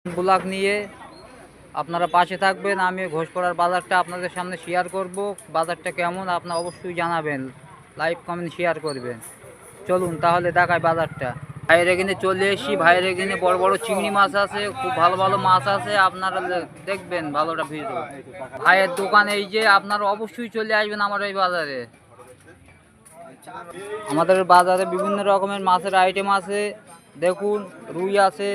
Blog নিয়ে আপনারা পাশে থাকবেন। আমি ঘোষপাড়ার বাজারটা আপনাদের সামনে শেয়ার করব। বাজারটা কেমন আপনারা অবশ্যই জানাবেন, লাইক কমেন্ট শেয়ার করবেন। চলুন তাহলে দেখায় বাজারটা। ভাইয়ের এখানে চলে এসেছি, ভাইয়ের এখানে বড় বড় চিংড়ি মাছ আছে, খুব ভালো ভালো মাছ আছে, আপনারা দেখবেন ভালোটা ভিডিও। ভাইয়ের দোকান এই যে, আপনারা অবশ্যই চলে আসবেন আমার এই বাজারে। আমাদের বাজারে বিভিন্ন রকমের মাছের আইটেম আছে, দেখুন রুই আছে,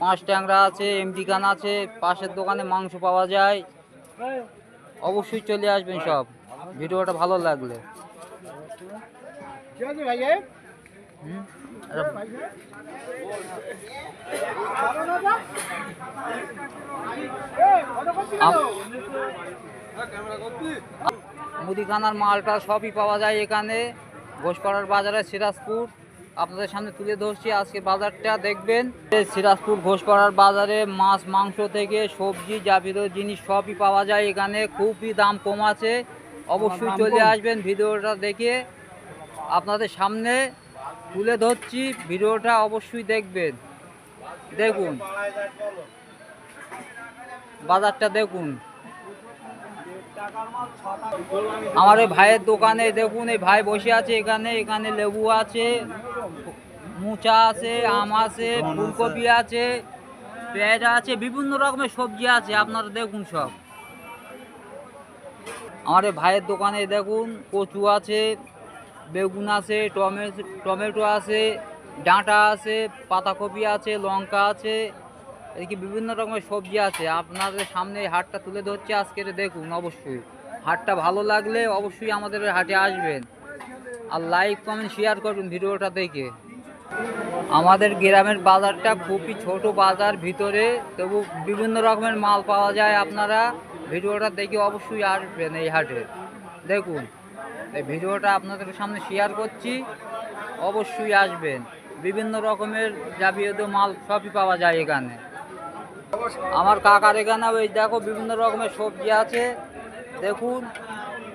পাঁচ ট্যাংরা আছে, এমডি কান আছে, পাশের দোকানে মাংস পাওয়া যায়। অবশ্যই চলে আসবেন সব, ভিডিওটা ভালো লাগলে। মুদিখানার মালটা সবই পাওয়া যায় এখানে ঘোষপাড়ার বাজারে, সিরাজপুর। আপনাদের সামনে তুলে ধরছি আজকে বাজারটা, দেখবেন। সিরাজপুর ঘোষপাড়ার বাজারে মাছ মাংস থেকে সবজি যাবতীয় জিনিস সবই পাওয়া যায় এখানে, খুবই দাম কম আছে। অবশ্যই চলে আসবেন, ভিডিওটা দেখে আপনাদের সামনে তুলে ধরছি, ভিডিওটা অবশ্যই দেখবেন। দেখুন বাজারটা দেখুন। আমার এই ভাইয়ের দোকানে দেখুন, এই ভাই বসে আছে এখানে। এখানে লেবু আছে, মুচা আছে, আম আছে, ফুলকপি আছে, পেঁয়াজ আছে, বিভিন্ন রকমের সবজি আছে, আপনারা দেখুন সব। আমার এই ভাইয়ের দোকানে দেখুন কচু আছে, বেগুন আছে, টমেটো আছে, ডাঁটা আছে, পাতাকপি আছে, লঙ্কা আছে, এদিকে বিভিন্ন রকমের সবজি আছে। আপনাদের সামনে এই হাটটা তুলে ধরছি আজকে, দেখুন। অবশ্যই হাটটা ভালো লাগলে অবশ্যই আমাদের হাটে আসবেন, আর লাইক কমেন্ট শেয়ার করবেন ভিডিওটা দেখে। আমাদের গ্রামের বাজারটা খুবই ছোট বাজার ভিতরে, তবু বিভিন্ন রকমের মাল পাওয়া যায়। আপনারা ভিডিওটা দেখে অবশ্যই আসবেন এই হাটে। দেখুন এই ভিডিওটা আপনাদের সামনে শেয়ার করছি, অবশ্যই আসবেন। বিভিন্ন রকমের যাবতীয় মাল সবই পাওয়া যায় এখানে। আমার কাকার এখানে ওই দেখো বিভিন্ন রকমের সবজি আছে, দেখুন।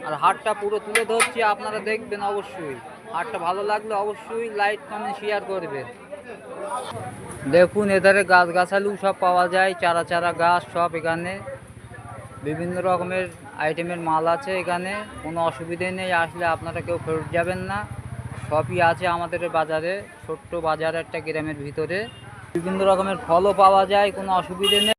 আর হাটটা পুরো তুলে ধরছি, আপনারা দেখবেন অবশ্যই। হাটটা ভালো লাগলে অবশ্যই লাইক কমেন্ট শেয়ার করবেন। দেখুন এধারে গাছগাছালি সব পাওয়া যায়, চারা চারা গাছ সব এখানে। বিভিন্ন রকমের আইটেমের মাল আছে এখানে, কোনো অসুবিধে নেই। আসলে আপনারা কেউ ফেরত যাবেন না, সবই আছে আমাদের বাজারে। ছোট্ট বাজার একটা গ্রামের ভিতরে, বিভিন্ন রকমের ফলও পাওয়া যায়, কোনো অসুবিধে নেই।